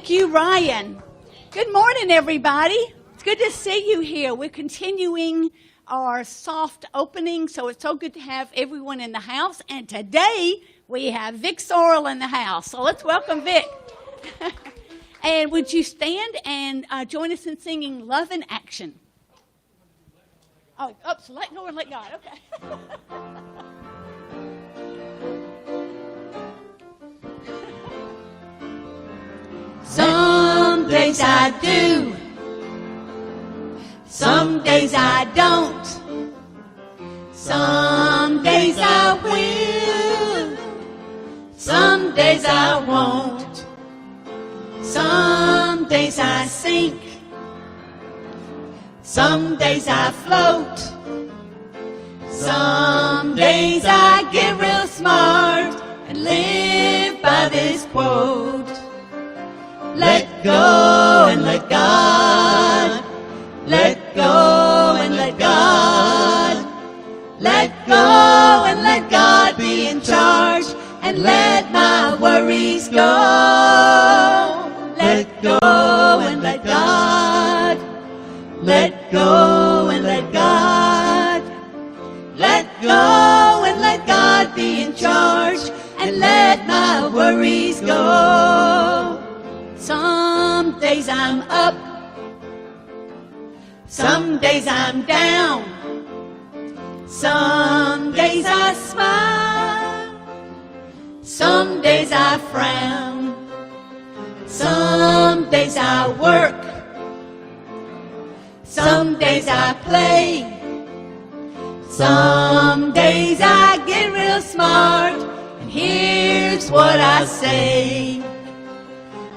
Thank you, Ryan. Good morning, everybody. It's good to see you here. We're continuing our soft opening, so it's so good to have everyone in the house. And today, we have Vic Sorrell in the house. So let's welcome Vic. And would you stand and join us in singing Love in Action? Oh, so let go and let God. Okay. Some days I do, some days I don't, some days I will, some days I won't, some days I sink, some days I float, some days I get real smart and live by this quote. Let go and let God. Let go and let God. Let go and let God be in charge. And let my worries go. Let go and let God. Let go and let God. Let go and let God be in charge. And let my worries go. Some days I'm up, some days I'm down, some days I smile, some days I frown, some days I work, some days I play, some days I get real smart, and here's what I say.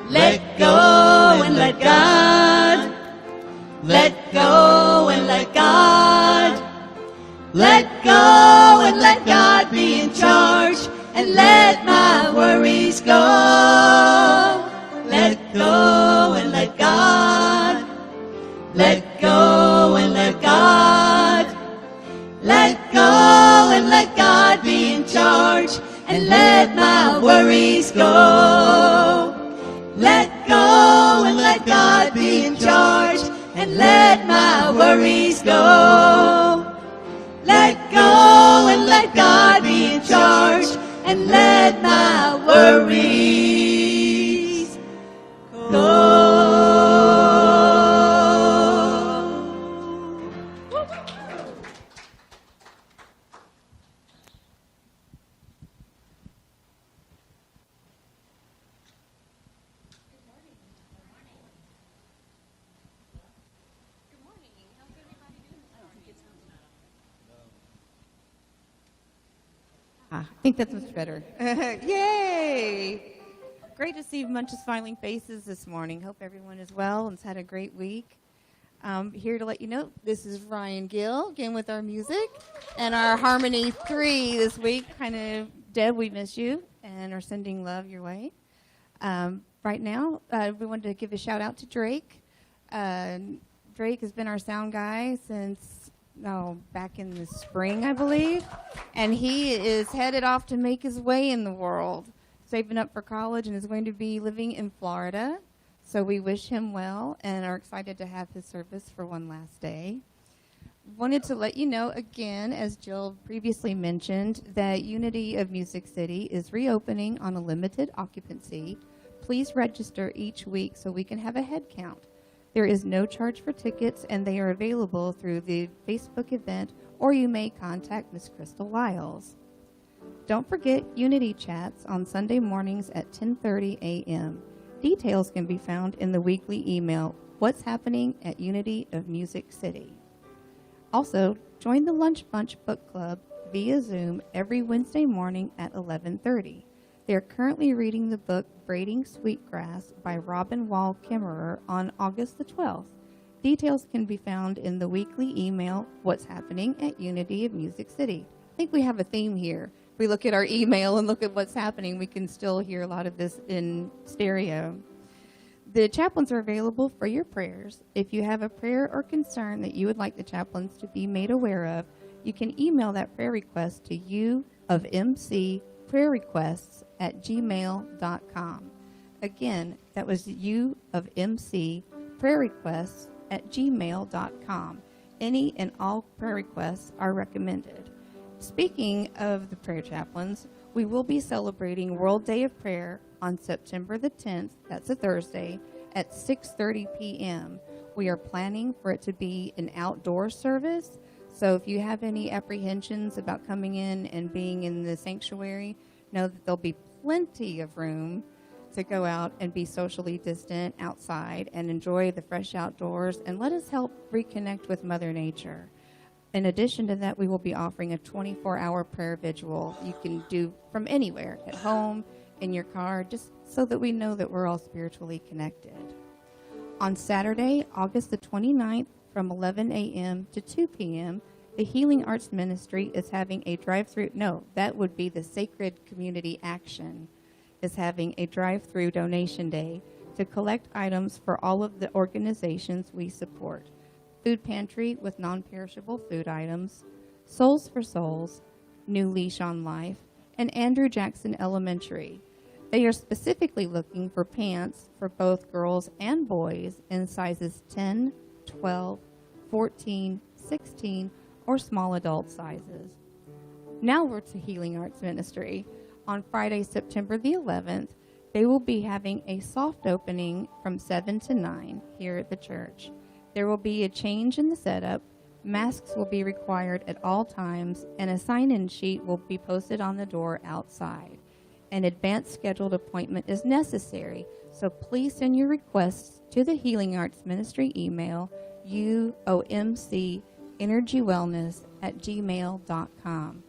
Let go and let God. Let go and let God. Let go and let God be in charge. And let my worries go. Let go and let God. Let go and let God. Let go and let God be in charge. And let my worries go. Let go and let God be in charge, and let my worries go. Let go and let God be in charge, and let my worries go. I think that's much better. Yay! Great to see a bunch of smiling faces this morning. Hope everyone is well and has had a great week. Here to let you know, this is Ryan Gill, again with our music, and our Harmony 3 this week. Deb, we miss you, and are sending love your way. Right now, we wanted to give a shout out to Drake. Drake has been our sound guy since back in the spring, I believe. And he is headed off to make his way in the world, saving up for college, and is going to be living in Florida. So we wish him well and are excited to have his service for one last day. Wanted to let you know again, as Gill previously mentioned, that Unity of Music City is reopening on a limited occupancy. Please register each week so we can have a head count. There is no charge for tickets, and they are available through the Facebook event, or you may contact Miss Crystal Lyles. Don't forget Unity chats on Sunday mornings at 10:30 a.m. Details can be found in the weekly email, What's Happening at Unity of Music City. Also, join the Lunch Bunch Book Club via Zoom every Wednesday morning at 11:30. They are currently reading the book Braiding Sweetgrass by Robin Wall Kimmerer on August the 12th. Details can be found in the weekly email, What's Happening at Unity of Music City. I think we have a theme here. If we look at our email and look at what's happening, we can still hear a lot of this in stereo. The chaplains are available for your prayers. If you have a prayer or concern that you would like the chaplains to be made aware of, you can email that prayer request to uofmcprayerrequests@gmail.com. Again, that was U of MC prayer requests at gmail.com. Any and all prayer requests are recommended. Speaking of the prayer chaplains, we will be celebrating World Day of Prayer on September the 10th, that's a Thursday, at 6:30 p.m. We are planning for it to be an outdoor service, so if you have any apprehensions about coming in and being in the sanctuary, know that there'll be plenty of room to go out and be socially distant outside and enjoy the fresh outdoors, and let us help reconnect with Mother Nature. In addition to that, we will be offering a 24-hour prayer vigil you can do from anywhere, at home, in your car, just so that we know that we're all spiritually connected. On Saturday, August the 29th, from 11 a.m. to 2 p.m., the Healing Arts Ministry is having a drive-through, no, that would be the Sacred Community Action, is having a drive-through donation day to collect items for all of the organizations we support. Food Pantry with non-perishable food items, Souls for Souls, New Leash on Life, and Andrew Jackson Elementary. They are specifically looking for pants for both girls and boys in sizes 10, 12, 14, 16, or small adult sizes. Now we're to Healing Arts Ministry. On Friday, September the 11th, they will be having a soft opening from 7 to 9 here at the church. There will be a change in the setup. Masks will be required at all times, and a sign-in sheet will be posted on the door outside. An advanced scheduled appointment is necessary, so please send your requests to the Healing Arts Ministry email, uomcenergywellness@gmail.com.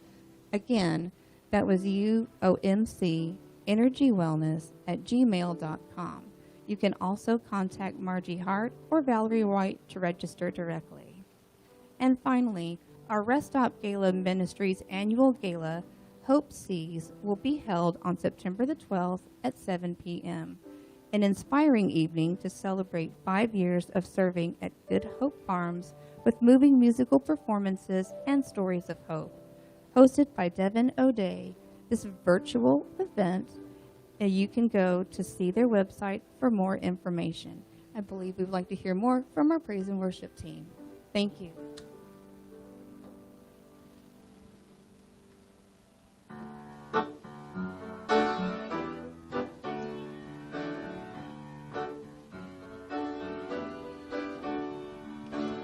Again, that was uomcenergywellness@gmail.com. You can also contact Margie Hart or Valerie White to register directly. And finally, our Rest Stop Gala Ministries annual gala, Hope Sees, will be held on September the 12th at 7 p.m. An inspiring evening to celebrate 5 years of serving at Good Hope Farms with moving musical performances and stories of hope. Hosted by Devin O'Day, this virtual event, you can go to see their website for more information. I believe we would like to hear more from our praise and worship team. Thank you.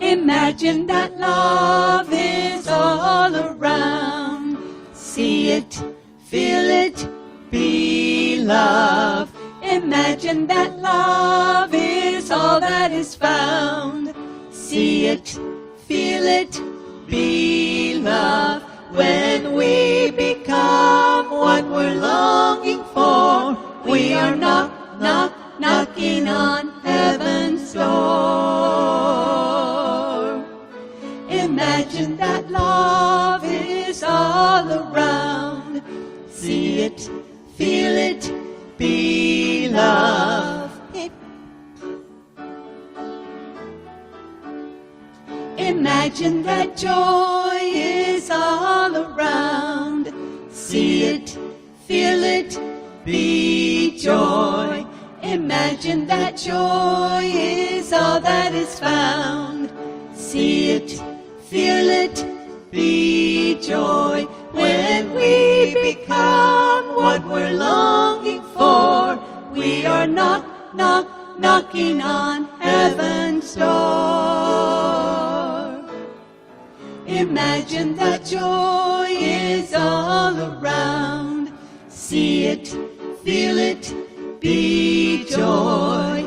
Imagine that love is all around. See it, feel it, be love. Imagine that love is all that is found. See it, feel it, be love. When we become what we're longing for, we are knocking on heaven's door. Imagine that love is all around. See it, feel it, be love. Imagine that joy is all around. See it, feel it, be joy. Imagine that joy is all that is found. See it, feel it, be joy. When we become what we're longing for, we are knocking on heaven's door. Imagine that joy is all around. See it, feel it, be joy.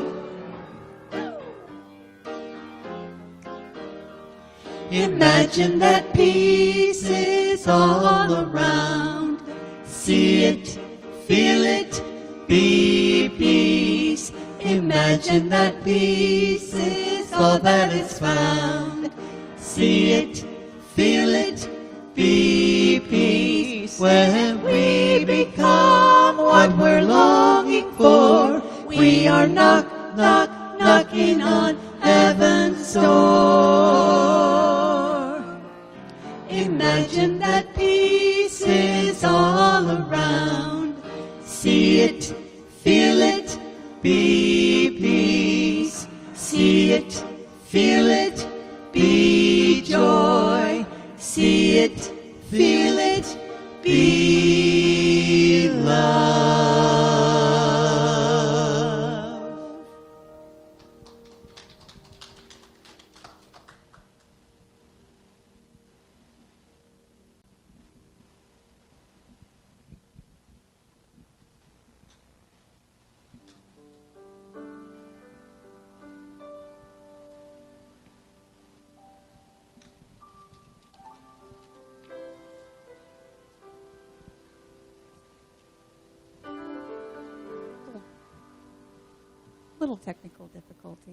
Imagine that peace is all around. See it, feel it, be peace. Imagine that peace is all that is found. See it, feel it, be peace. When we become what we're longing for, we are knocking on heaven's door. Imagine that peace is all around. See it, feel it, it, feel it, be love. Little technical difficulty.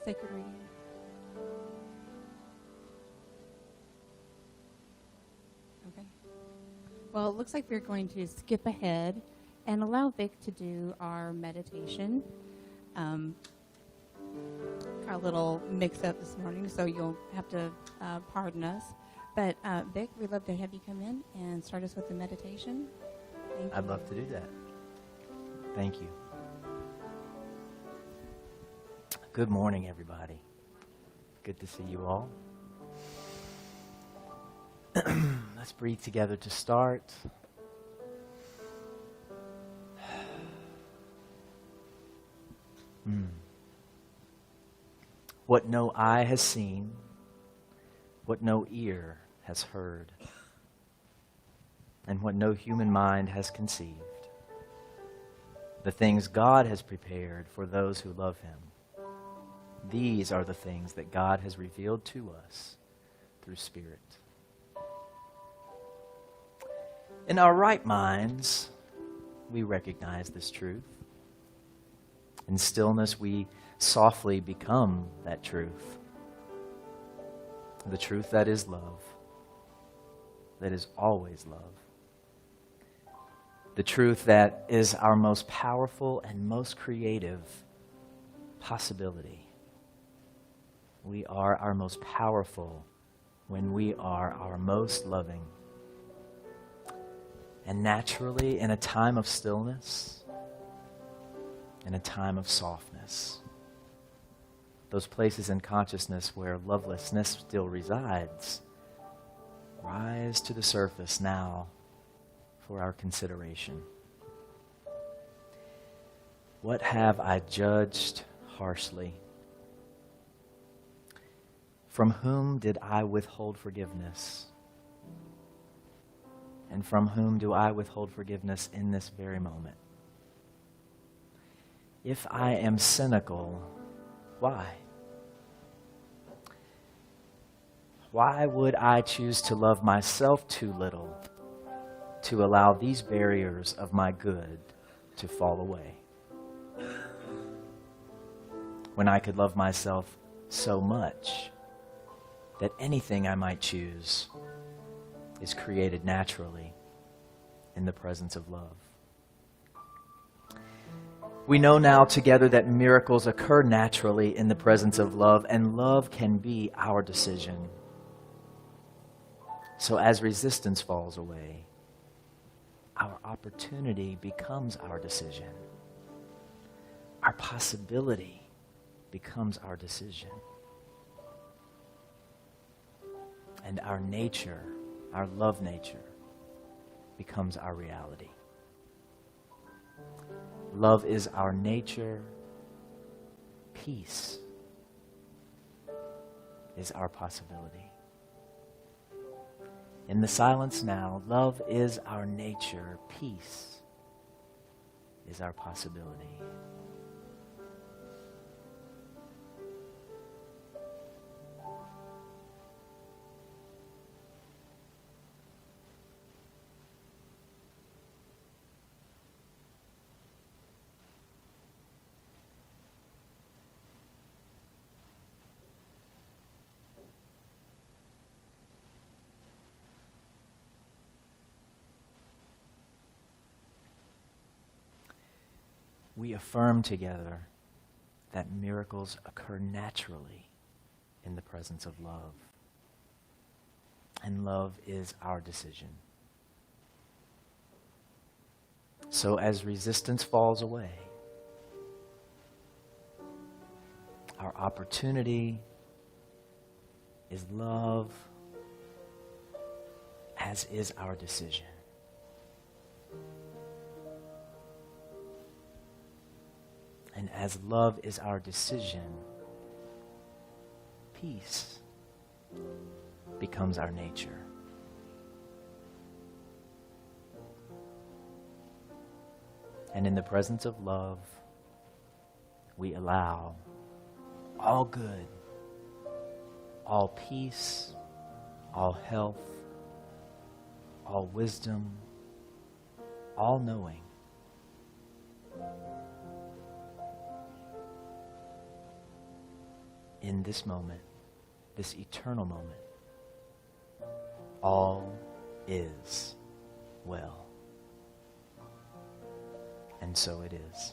Sacred reading. Okay. Well, it looks like we're going to skip ahead and allow Vic to do our meditation. Our little mix-up this morning, so you'll have to pardon us. But Vic, we'd love to have you come in and start us with the meditation. Thank you. I'd love to do that. Thank you. Good morning, everybody. Good to see you all. Let's breathe together to start. What no eye has seen, what no ear has heard, and what no human mind has conceived, the things God has prepared for those who love him. These are the things that God has revealed to us through Spirit. In our right minds, we recognize this truth. In stillness, we softly become that truth. The truth that is love, that is always love. The truth that is our most powerful and most creative possibility. We are our most powerful when we are our most loving. And naturally, in a time of stillness, in a time of softness, those places in consciousness where lovelessness still resides, rise to the surface now for our consideration. What have I judged harshly? From whom did I withhold forgiveness? And from whom do I withhold forgiveness in this very moment? If I am cynical, why? Why would I choose to love myself too little to allow these barriers of my good to fall away? When I could love myself so much that anything I might choose is created naturally in the presence of love. We know now together that miracles occur naturally in the presence of love, and love can be our decision. So as resistance falls away, our opportunity becomes our decision. Our possibility becomes our decision. And our nature, our love nature, becomes our reality. Love is our nature. Peace is our possibility. In the silence now, love is our nature. Peace is our possibility. We affirm together that miracles occur naturally in the presence of love. And love is our decision. So as resistance falls away, our opportunity is love, as is our decision. And as love is our decision, peace becomes our nature. And in the presence of love, we allow all good, all peace, all health, all wisdom, all knowing in this moment, this eternal moment, all is well. And so it is.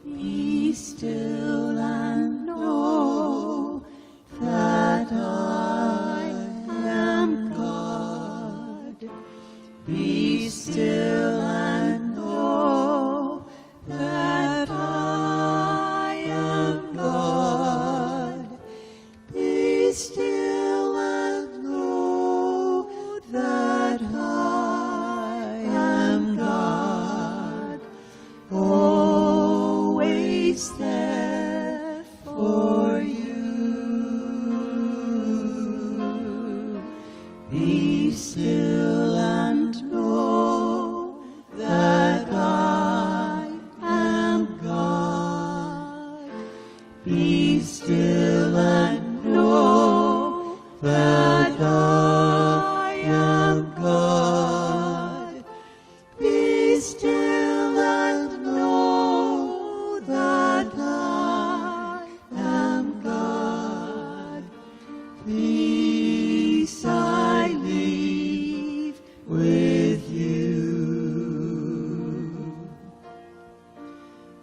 Be still and know that I am God. Be still and know that I am God. Be still and know that I am God. Always there for you. Be still and know that I am God. Be still and know that I am God. Be still and know that I am God. Peace I leave with you.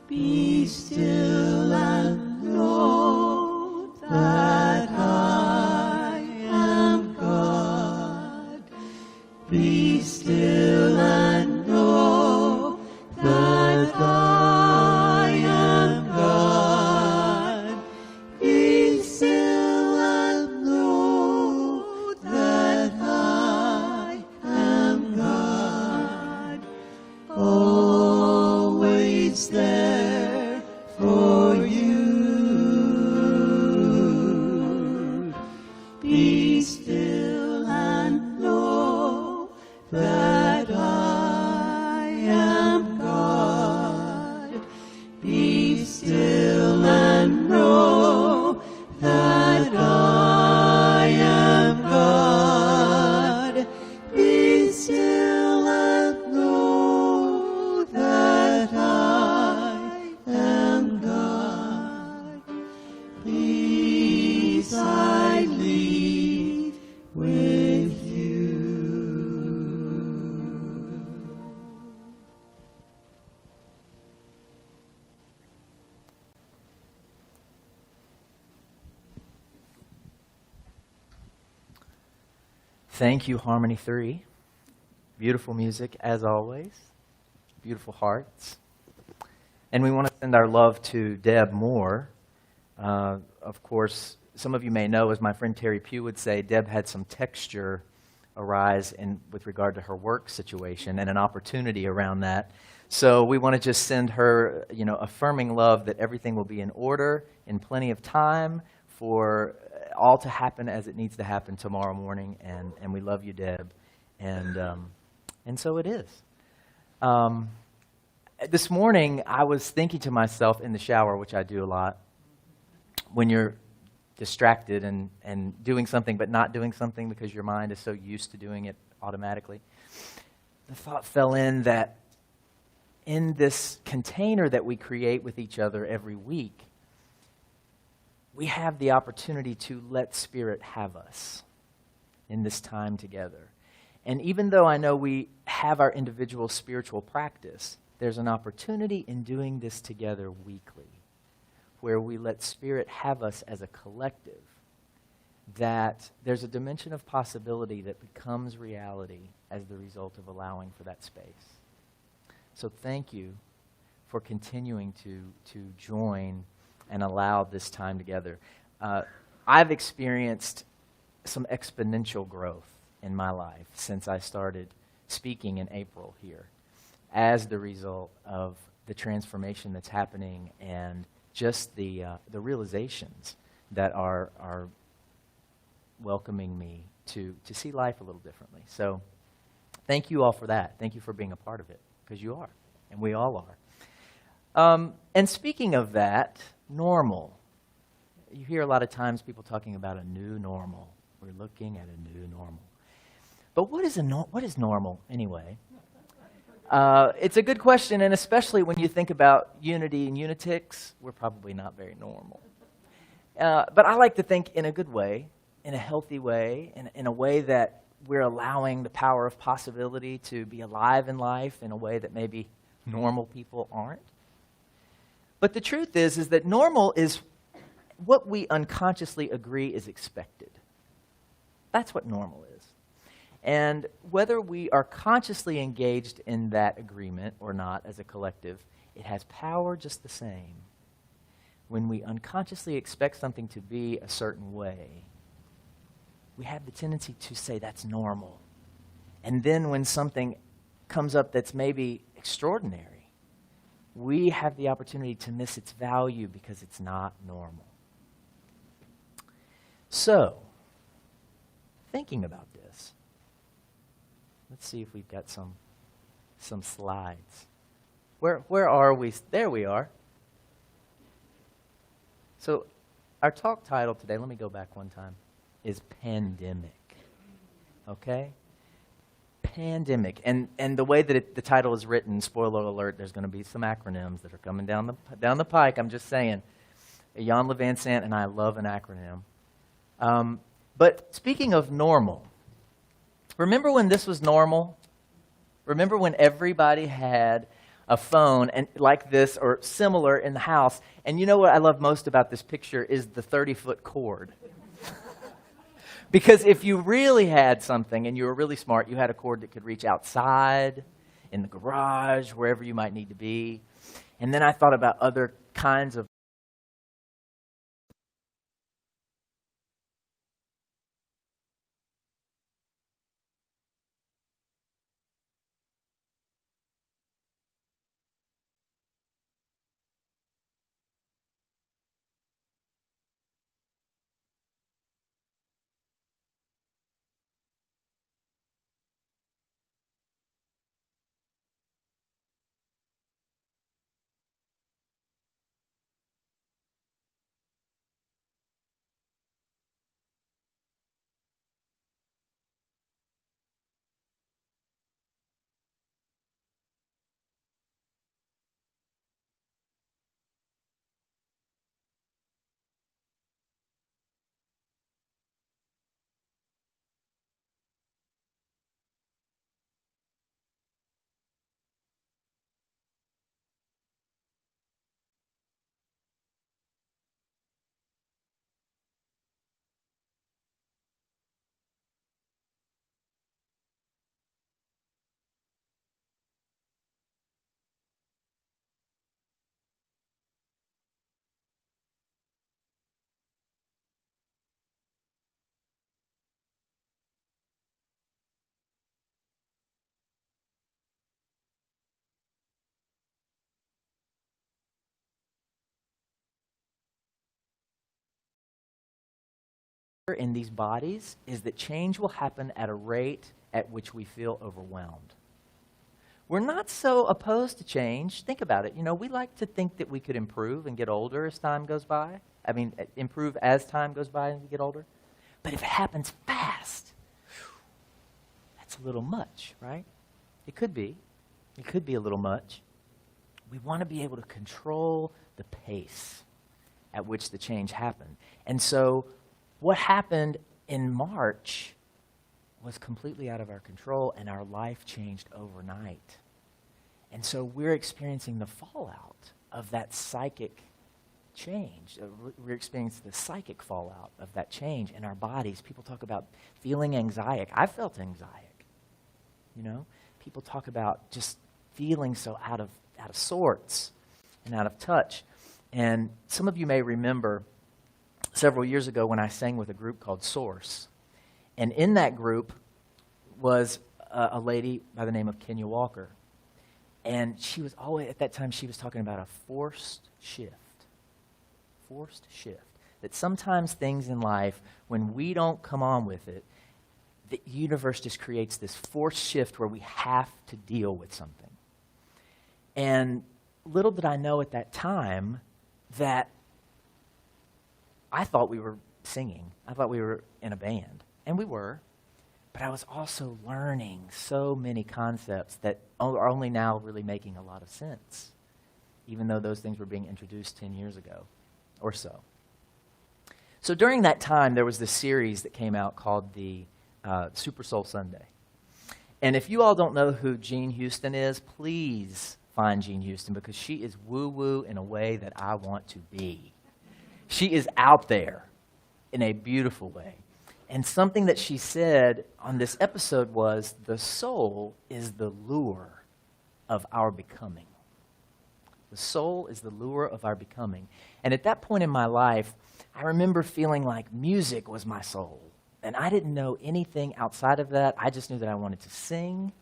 Be still and know that I am God. Be still and know that I am God. Be still and know that I am God. Always there for you. Be still and know that I am God. Be still and know that I am God. Be still and know that I am God. Peace I leave with you. Thank you, Harmony 3. Beautiful music, as always. Beautiful hearts. And we want to send our love to Deb Moore. Of course, some of you may know, as my friend Terry Pugh would say, Deb had some texture arise with regard to her work situation and an opportunity around that. So we want to just send her, affirming love that everything will be in order, in plenty of time, for all to happen as it needs to happen tomorrow morning. And we love you, Deb. And so it is. This morning, I was thinking to myself in the shower, which I do a lot, when you're distracted and doing something but not doing something because your mind is so used to doing it automatically. The thought fell in that in this container that we create with each other every week, we have the opportunity to let Spirit have us. in this time together. And even though I know we have our individual spiritual practice, there's an opportunity in doing this together weekly, where we let Spirit have us as a collective, that there's a dimension of possibility that becomes reality as the result of allowing for that space. So thank you for continuing to join and allow this time together. I've experienced some exponential growth in my life since I started speaking in April here as the result of the transformation that's happening and just the realizations that are welcoming me to see life a little differently. So thank you all for that. Thank you for being a part of it, because you are, and we all are. And speaking of that, normal. You hear a lot of times people talking about a new normal. We're looking at a new normal. But what is normal anyway? It's a good question, and especially when you think about unity and unitics, we're probably not very normal. But I like to think in a good way, in a healthy way, in a way that we're allowing the power of possibility to be alive in life in a way that maybe normal people aren't. But the truth is that normal is what we unconsciously agree is expected. That's what normal is. And whether we are consciously engaged in that agreement or not as a collective, it has power just the same. When we unconsciously expect something to be a certain way, we have the tendency to say that's normal. And then when something comes up that's maybe extraordinary, we have the opportunity to miss its value because it's not normal. So, thinking about this, let's see if we've got some slides. Where are we? There we are. So our talk title today, let me go back one time, is Pandemic. Okay? Pandemic. And the way that the title is written, spoiler alert, there's going to be some acronyms that are coming down the pike. I'm just saying. Jan Levansant and I love an acronym. But speaking of normal, remember when this was normal? Remember when everybody had a phone and like this or similar in the house? And you know what I love most about this picture is the 30-foot cord. Because if you really had something and you were really smart, you had a cord that could reach outside, in the garage, wherever you might need to be. And then I thought about other kinds of in these bodies is that change will happen at a rate at which we feel overwhelmed. We're not so opposed to change. Think about it. You know, we like to think that we could improve and get older as time goes by. I mean, improve as time goes by and we get older. But if it happens fast, that's a little much, right? It could be. It could be a little much. We want to be able to control the pace at which the change happened. And so what happened in March was completely out of our control, and our life changed overnight. And so we're experiencing the fallout of that psychic change. We're experiencing the psychic fallout of that change in our bodies. People talk about feeling anxiety. I felt anxiety. You know, people talk about just feeling so out of sorts and out of touch. And some of you may remember several years ago when I sang with a group called Source. And in that group was a lady by the name of Kenya Walker. And she was always, at that time, she was talking about a forced shift. Forced shift. That sometimes things in life, when we don't come on with it, the universe just creates this forced shift where we have to deal with something. And little did I know at that time that I thought we were singing. I thought we were in a band. And we were. But I was also learning so many concepts that are only now really making a lot of sense, even though those things were being introduced 10 years ago or so. So during that time, there was this series that came out called the Super Soul Sunday. And if you all don't know who Jean Houston is, please find Jean Houston, because she is woo-woo in a way that I want to be. She is out there in a beautiful way. And something that she said on this episode was, the soul is the lure of our becoming. The soul is the lure of our becoming. And at that point in my life, I remember feeling like music was my soul. And I didn't know anything outside of that. I just knew that I wanted to sing.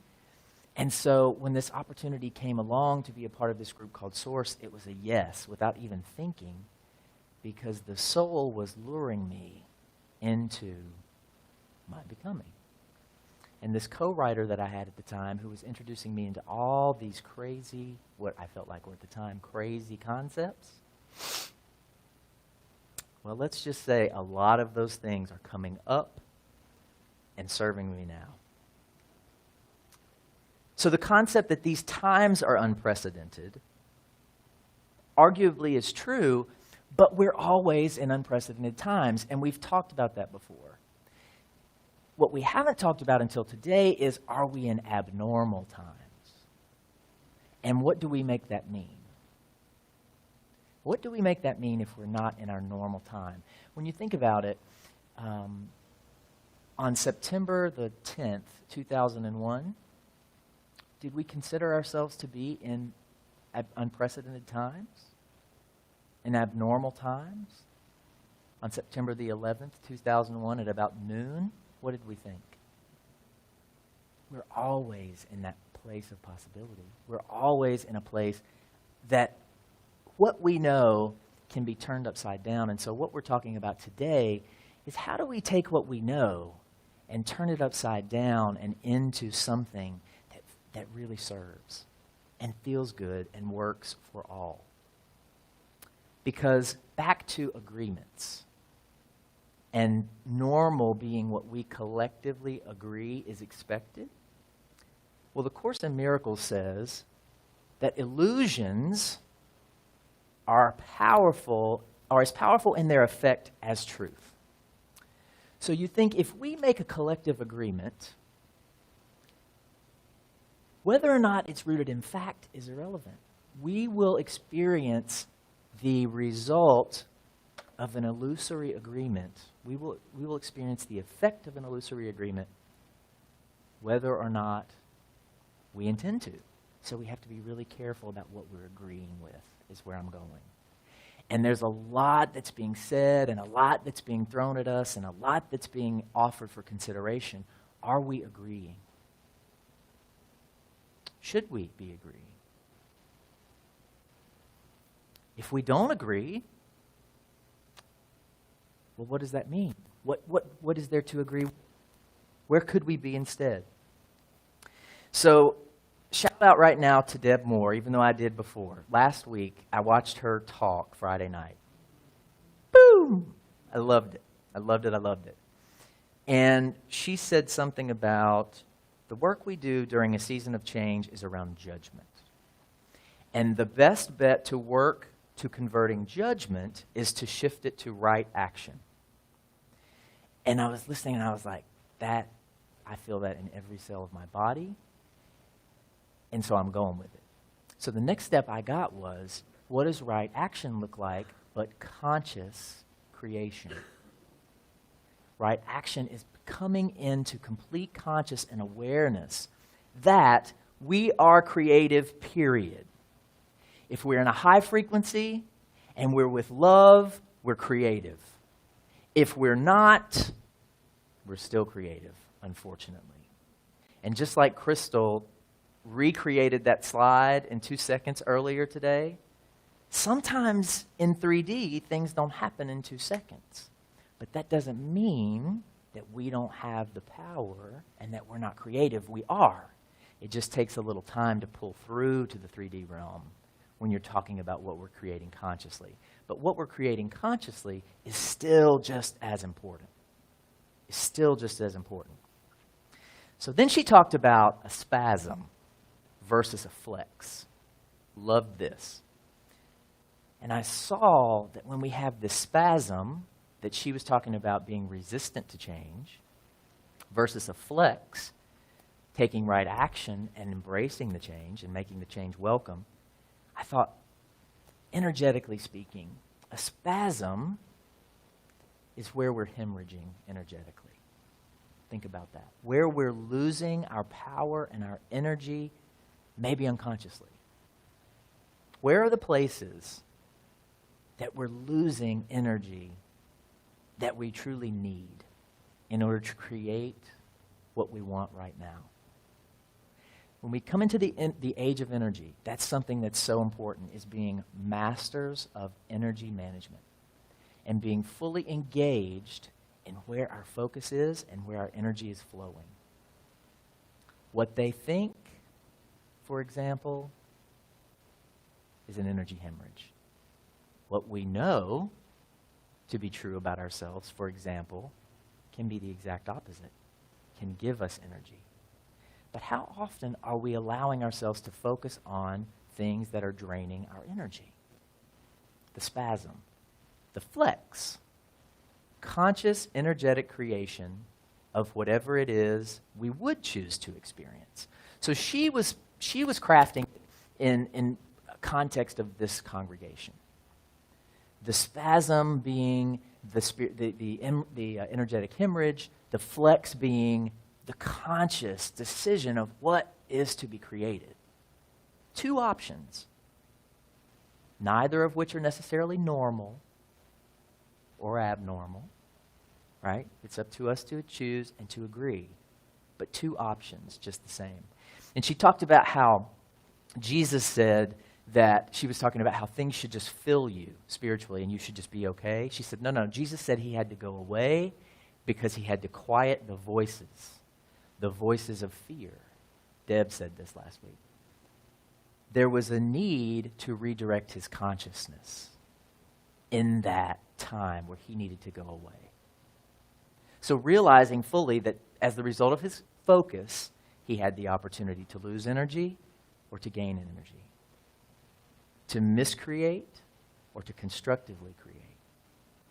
And so when this opportunity came along to be a part of this group called Source, it was a yes without even thinking, because the soul was luring me into my becoming. And this co-writer that I had at the time, who was introducing me into all these crazy, what I felt like were at the time, crazy concepts, well, let's just say a lot of those things are coming up and serving me now. So the concept that these times are unprecedented arguably is true, but we're always in unprecedented times, and we've talked about that before. What we haven't talked about until today is, are we in abnormal times? And what do we make that mean? What do we make that mean if we're not in our normal time? When you think about it, on September the 10th, 2001, did we consider ourselves to be in unprecedented times? In abnormal times? On September the 11th, 2001, at about noon, what did we think? We're always in that place of possibility. We're always in a place that what we know can be turned upside down. And so what we're talking about today is, how do we take what we know and turn it upside down and into something that really serves and feels good and works for all? Because back to agreements, and normal being what we collectively agree is expected. Well, the Course in Miracles says that illusions are as powerful in their effect as truth. So you think, if we make a collective agreement, whether or not it's rooted in fact is irrelevant. We will experience the result of an illusory agreement. We will experience the effect of an illusory agreement whether or not we intend to. So we have to be really careful about what we're agreeing with, is where I'm going. And there's a lot that's being said, and a lot that's being thrown at us, and a lot that's being offered for consideration. Are we agreeing? Should we be agreeing? If we don't agree, well, what does that mean? What is there to agree with? Where could we be instead? So, shout out right now to Deb Moore, even though I did before. Last week, I watched her talk Friday night. Boom! I loved it. I loved it. I loved it. And she said something about the work we do during a season of change is around judgment. And the best bet to work to converting judgment is to shift it to right action. And I was listening, and I was like, that I feel that in every cell of my body. And so I'm going with it. So the next step I got was, what does right action look like but conscious creation? Right action is coming into complete conscious and awareness that we are creative, period. If we're in a high frequency and we're with love, we're creative. If we're not, we're still creative, unfortunately. And just like Crystal recreated that slide in 2 seconds earlier today, sometimes in 3D, things don't happen in 2 seconds. But that doesn't mean that we don't have the power and that we're not creative. We are. It just takes a little time to pull through to the 3D realm when you're talking about what we're creating consciously. But what we're creating consciously is still just as important. It's still just as important. So then she talked about a spasm versus a flex. Loved this. And I saw that when we have this spasm, that she was talking about being resistant to change, versus a flex, taking right action and embracing the change and making the change welcome, I thought, energetically speaking, a spasm is where we're hemorrhaging energetically. Think about that. Where we're losing our power and our energy, maybe unconsciously. Where are the places that we're losing energy that we truly need in order to create what we want right now? When we come into the age of energy, that's something that's so important, is being masters of energy management and being fully engaged in where our focus is and where our energy is flowing. What they think, for example, is an energy hemorrhage. What we know to be true about ourselves, for example, can be the exact opposite, can give us energy. But how often are we allowing ourselves to focus on things that are draining our energy? The spasm, the flex, conscious, energetic creation of whatever it is we would choose to experience. So she was crafting in context of this congregation. The spasm being the energetic hemorrhage, the flex being the conscious decision of what is to be created. Two options, neither of which are necessarily normal or abnormal, right? It's up to us to choose and to agree, but two options just the same. And she talked about how Jesus said that, she was talking about how things should just fill you spiritually and you should just be okay. She said, no, Jesus said he had to go away because he had to quiet the voices of fear. Deb said this last week. There was a need to redirect his consciousness in that time where he needed to go away. So realizing fully that as the result of his focus, he had the opportunity to lose energy or to gain energy, to miscreate or to constructively create.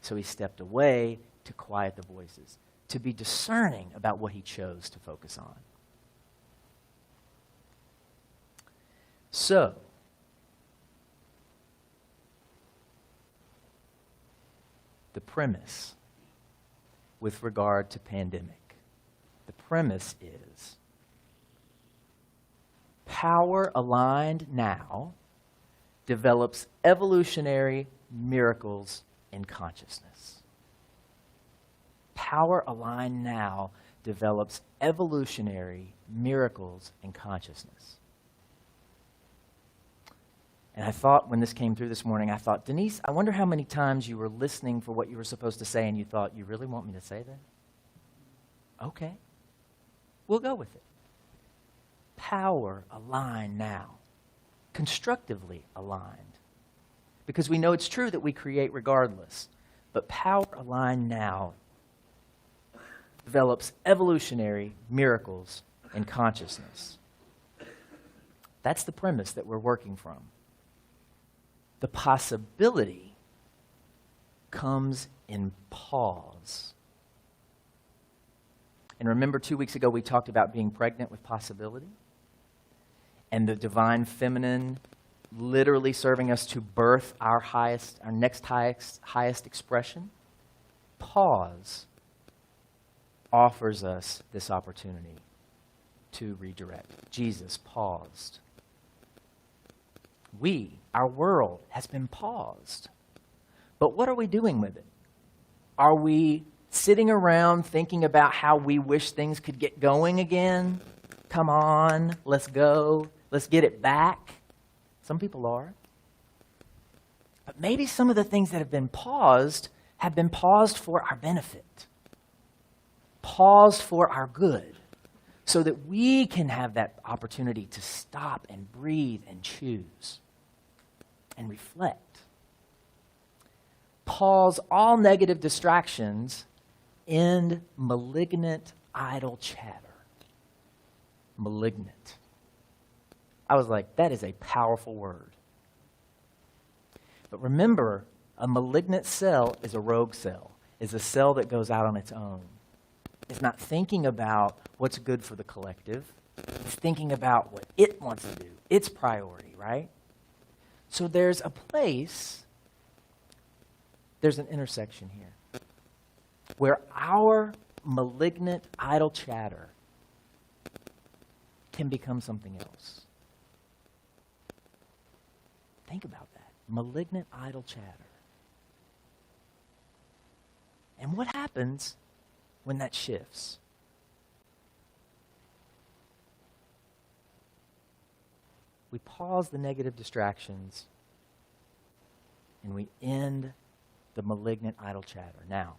So he stepped away to quiet the voices, to be discerning about what he chose to focus on. So, the premise with regard to pandemic, the premise is power aligned now develops evolutionary miracles in consciousness. Power aligned now develops evolutionary miracles in consciousness. And I thought, when this came through this morning, I thought, Denise, I wonder how many times you were listening for what you were supposed to say and you thought, you really want me to say that? Okay. We'll go with it. Power aligned now. Constructively aligned. Because we know it's true that we create regardless. But power aligned now develops evolutionary miracles in consciousness. That's the premise that we're working from. The possibility comes in pause. And remember, 2 weeks ago we talked about being pregnant with possibility and the divine feminine literally serving us to birth our next highest expression. Pause offers us this opportunity to redirect. Jesus paused. Our world has been paused. But what are we doing with it? Are we sitting around thinking about how we wish things could get going again? Come on, let's go. Let's get it back. Some people are. But maybe some of the things that have been paused for our benefit, paused for our good, so that we can have that opportunity to stop and breathe and choose and reflect. Pause all negative distractions, end malignant idle chatter. Malignant. I was like, that is a powerful word. But remember, a malignant cell is a rogue cell, is a cell that goes out on its own. It's not thinking about what's good for the collective. It's thinking about what it wants to do, its priority, right? So there's a place, there's an intersection here, where our malignant idle chatter can become something else. Think about that. Malignant idle chatter. And what happens when that shifts? We pause the negative distractions and we end the malignant idle chatter. Now,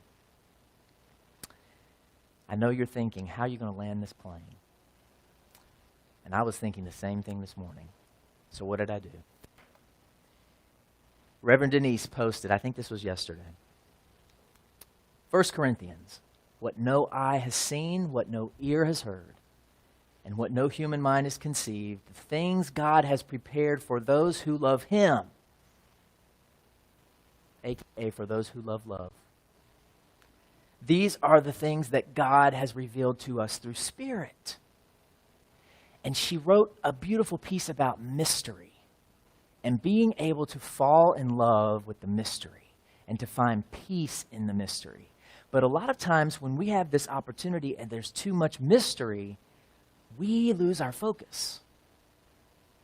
I know you're thinking, how are you going to land this plane? And I was thinking the same thing this morning. So what did I do? Reverend Denise posted, I think this was yesterday, 1 Corinthians, what no eye has seen, what no ear has heard, and what no human mind has conceived, the things God has prepared for those who love Him, aka for those who love love. These are the things that God has revealed to us through Spirit. And she wrote a beautiful piece about mystery and being able to fall in love with the mystery and to find peace in the mystery. But a lot of times when we have this opportunity and there's too much mystery, we lose our focus.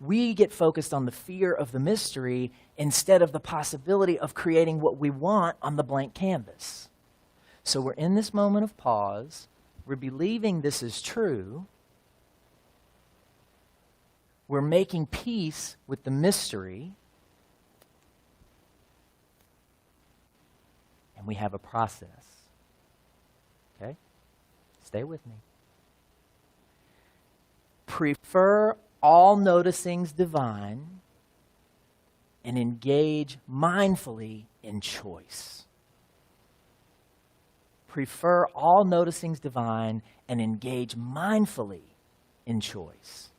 We get focused on the fear of the mystery instead of the possibility of creating what we want on the blank canvas. So we're in this moment of pause. We're believing this is true. We're making peace with the mystery. And we have a process. Okay? Stay with me. Prefer all noticings divine and engage mindfully in choice. Prefer all noticings divine and engage mindfully in choice.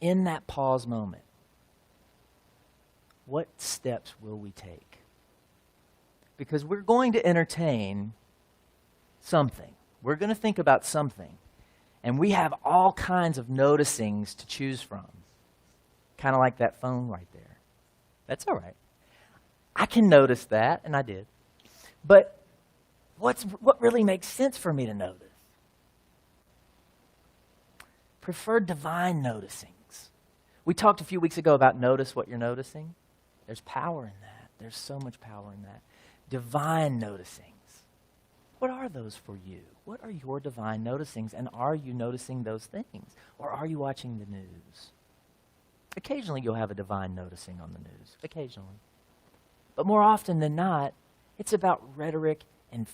In that pause moment, what steps will we take? Because we're going to entertain something. We're going to think about something. And we have all kinds of noticings to choose from. Kind of like that phone right there. That's all right. I can notice that, and I did. But what really makes sense for me to notice? Prefer divine noticings. We talked a few weeks ago about notice what you're noticing. There's power in that. There's so much power in that. Divine noticings. What are those for you? What are your divine noticings? And are you noticing those things? Or are you watching the news? Occasionally you'll have a divine noticing on the news. Occasionally. But more often than not, it's about rhetoric and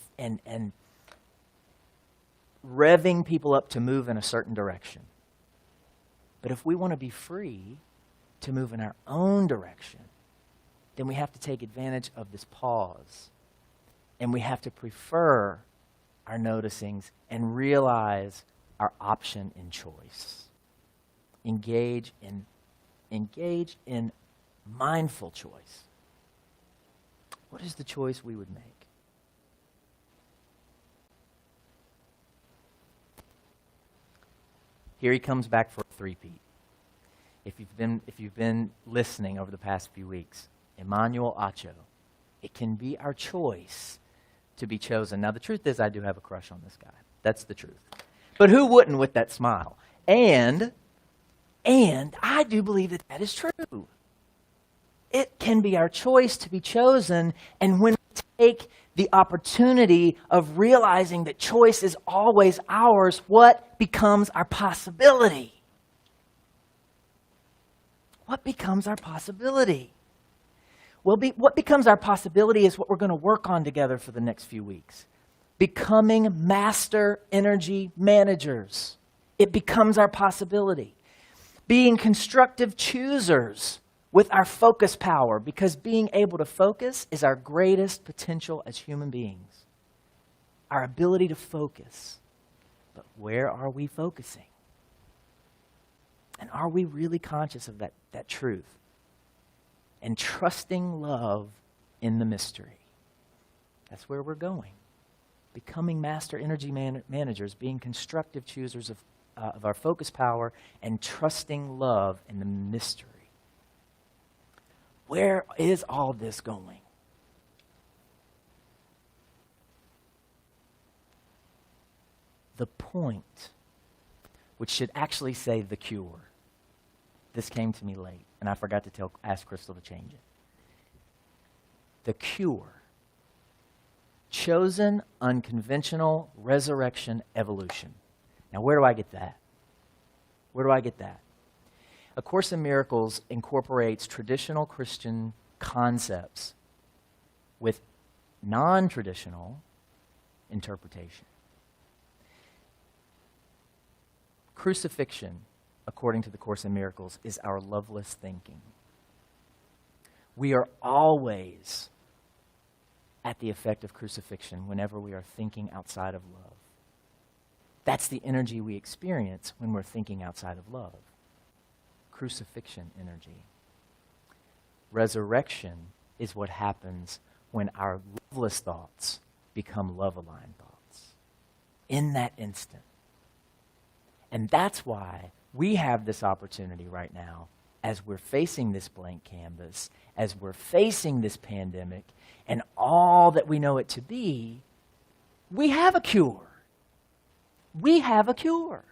revving people up to move in a certain direction. But if we want to be free to move in our own direction, then we have to take advantage of this pause. And we have to prefer our noticings and realize our option in choice. Engage in mindful choice. What is the choice we would make? Here he comes back for a three-peat. If you've been listening over the past few weeks, Emmanuel Acho, it can be our choice to be chosen. Now, the truth is I do have a crush on this guy. That's the truth. But who wouldn't with that smile? And I do believe that that is true. It can be our choice to be chosen, and when we take the opportunity of realizing that choice is always ours, what becomes our possibility? What becomes our possibility? Well, what becomes our possibility is what we're going to work on together for the next few weeks. Becoming master energy managers. It becomes our possibility. Being constructive choosers with our focus power, because being able to focus is our greatest potential as human beings. Our ability to focus. But where are we focusing? And are we really conscious of that truth? And trusting love in the mystery. That's where we're going. Becoming master energy managers, being constructive choosers of our focus power, and trusting love in the mystery. Where is all this going? The point, which should actually say the cure. This came to me late, and I forgot to ask Crystal to change it. The cure. Chosen, unconventional, resurrection, evolution. Now, where do I get that? Where do I get that? A Course in Miracles incorporates traditional Christian concepts with non-traditional interpretation. Crucifixion, according to the Course in Miracles, is our loveless thinking. We are always at the effect of crucifixion whenever we are thinking outside of love. That's the energy we experience when we're thinking outside of love. Crucifixion energy. Resurrection is what happens when our loveless thoughts become love-aligned thoughts. In that instant. And that's why we have this opportunity right now, as we're facing this blank canvas, as we're facing this pandemic, and all that we know it to be, we have a cure. We have a cure.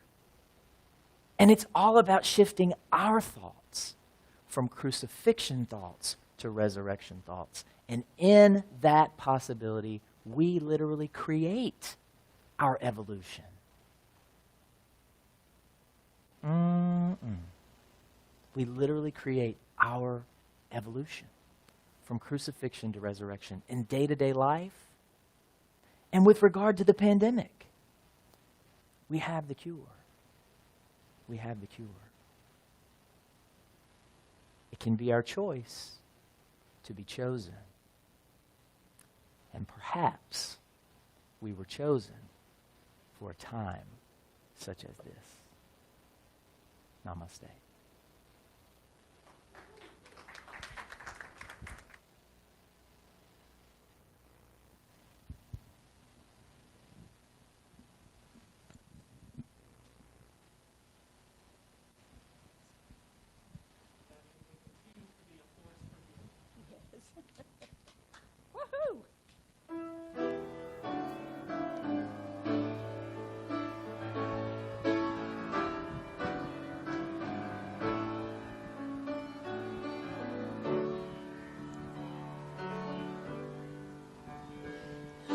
And it's all about shifting our thoughts from crucifixion thoughts to resurrection thoughts. And in that possibility, we literally create our evolution. We literally create our evolution from crucifixion to resurrection in day-to-day life and with regard to the pandemic. We have the cure. We have the cure. It can be our choice to be chosen. And perhaps we were chosen for a time such as this. Namaste.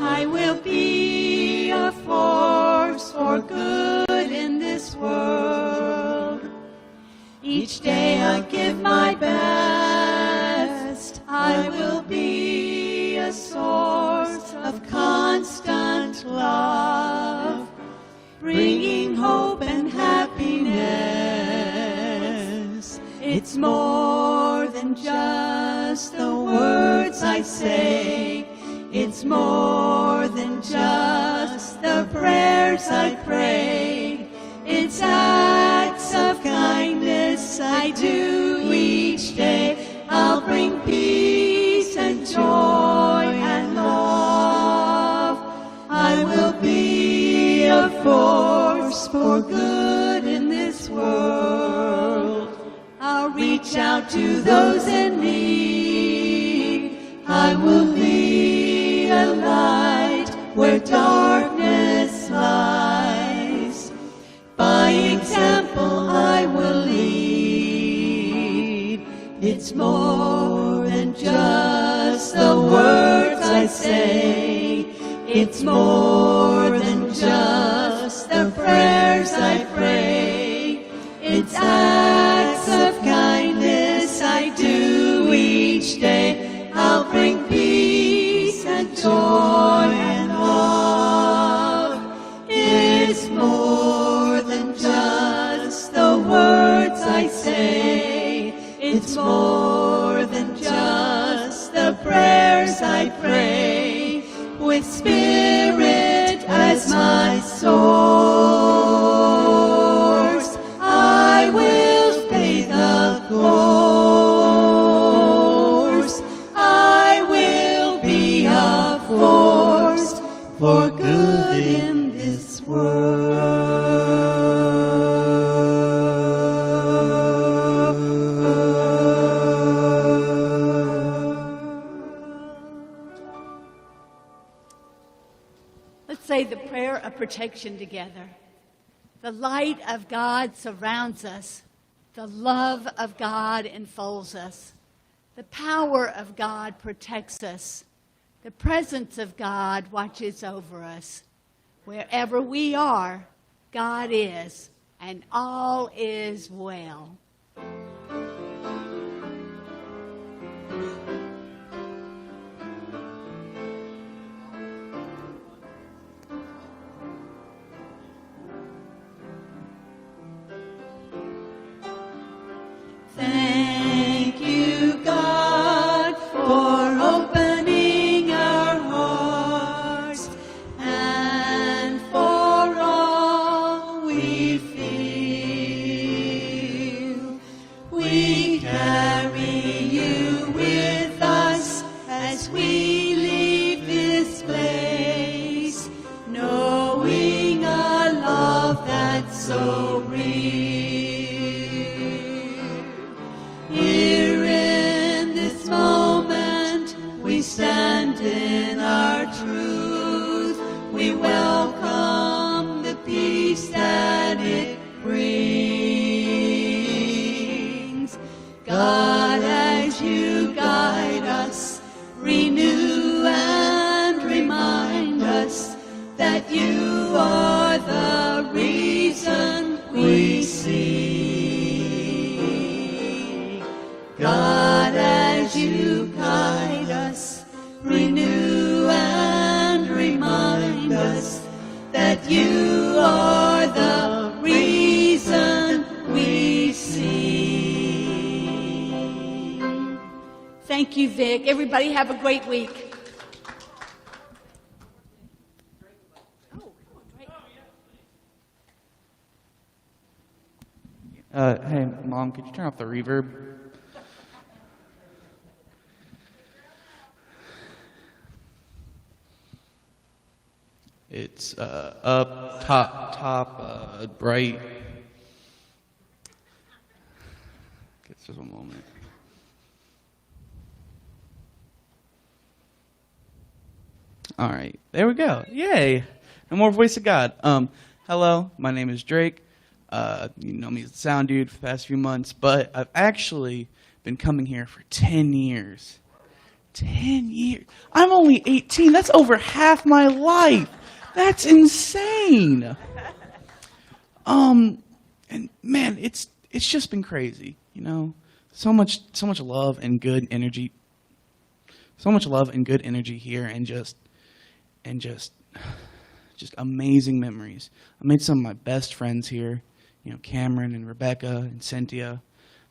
I will be a force for good in this world. Each day I give my best. I will be a source of constant love, bringing hope and happiness. It's more than just the words I say. It's more than just the prayers I pray. It's acts of kindness I do each day. I'll bring peace and joy and love. I will be a force for good in this out to those in need. I will be a light where darkness lies. By example I will lead. It's more than just the words I say. It's more than just the prayers I pray. It's acts of kindness I do each day. I'll bring peace and joy and love. It's more than just the words I say. It's more than just the prayers I pray. With spirit as my source, I will pay the course. I will be a force for good in this Let's say the prayer of protection together. The light of God surrounds us. The love of God enfolds us. The power of God protects us. The presence of God watches over us. Wherever we are, God is, and all is well. Thank you, God, for opening our hearts and for all we feel. We carry you with us as we leave this place, knowing a love that's so real. Here in this moment, we stand in our truth. We welcome the peace that it brings. God, as you guide us, renew and remind us that you are the reason we see. God, as you guide us, renew and remind us that you are the reason we see. Thank you, Vic. Everybody have a great week. Hey, Mom, could you turn off the reverb? It's up, top, right. It's just one moment. All right, there we go. Yay! No more voice of God. Hello, my name is Drake. You know me as the sound dude for the past few months, but I've actually been coming here for 10 years. 10 years. I'm only 18. That's over half my life. That's insane. And man, it's just been crazy, you know. So much love and good energy. So much love and good energy here, and just amazing memories. I made some of my best friends here. You know, Cameron and Rebecca and Cynthia.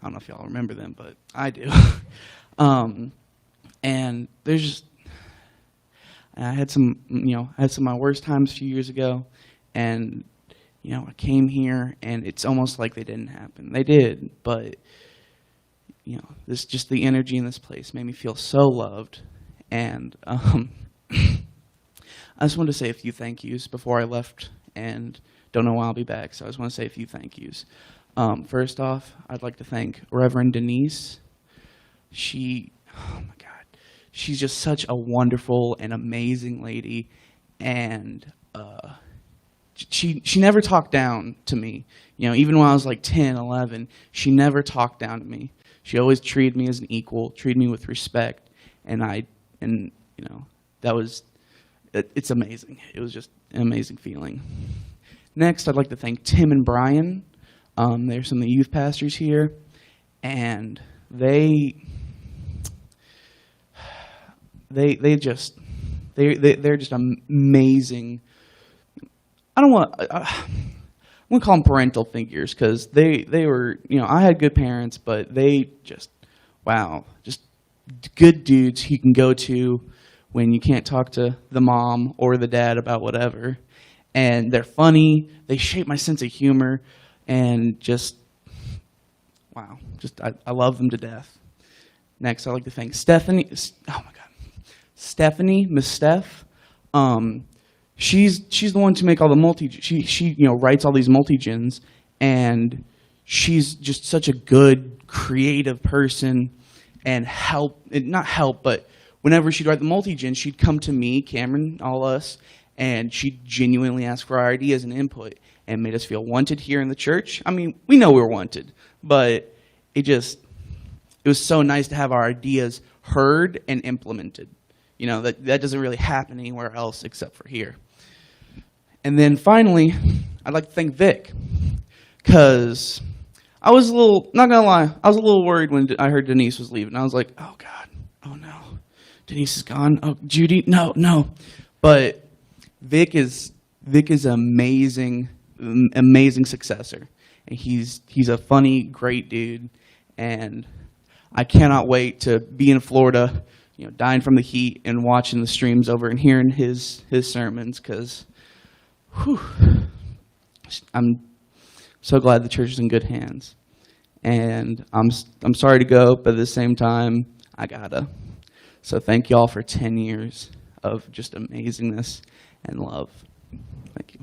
I don't know if y'all remember them, but I do. And there's just, I had some of my worst times a few years ago, and you know, I came here, and it's almost like they didn't happen. They did, but you know, just the energy in this place made me feel so loved, and I just wanted to say a few thank yous before I left, and don't know when I'll be back, so I just want to say a few thank yous. First off, I'd like to thank Reverend Denise. Oh my God, she's just such a wonderful and amazing lady, and she never talked down to me. You know, even when I was like 10, 11, she never talked down to me. She always treated me as an equal, treated me with respect, and you know, it's amazing. It was just an amazing feeling. Next, I'd like to thank Tim and Brian. They're some of the youth pastors here, and they're just amazing. I'm gonna call them parental figures, because they were, you know, I had good parents, but they just, wow, just good dudes you can go to when you can't talk to the mom or the dad about whatever. And they're funny, they shape my sense of humor, and just, wow, just I love them to death. Next, I'd like to thank Stephanie. Oh my God, Stephanie, Miss Steph. She's the one to make all the she you know, writes all these multi-gens, and she's just such a good creative person, and not help, but whenever she'd write the multi-gen, she'd come to me, Cameron, all us, and she'd genuinely ask for our ideas and input, and made us feel wanted here in the church. I mean, we know we were wanted, but it was so nice to have our ideas heard and implemented. You know, that doesn't really happen anywhere else except for here. And then finally, I'd like to thank Vic, because I was not gonna lie, I was a little worried when I heard Denise was leaving. I was like, oh God, oh no, Denise is gone. Oh, Judy, no. But Vic is amazing successor, and he's a funny, great dude, and I cannot wait to be in Florida, you know, dying from the heat and watching the streams over and hearing his sermons, because I'm so glad the church is in good hands. And I'm sorry to go, but at the same time, I gotta. So thank y'all for 10 years of just amazingness and love. Thank you.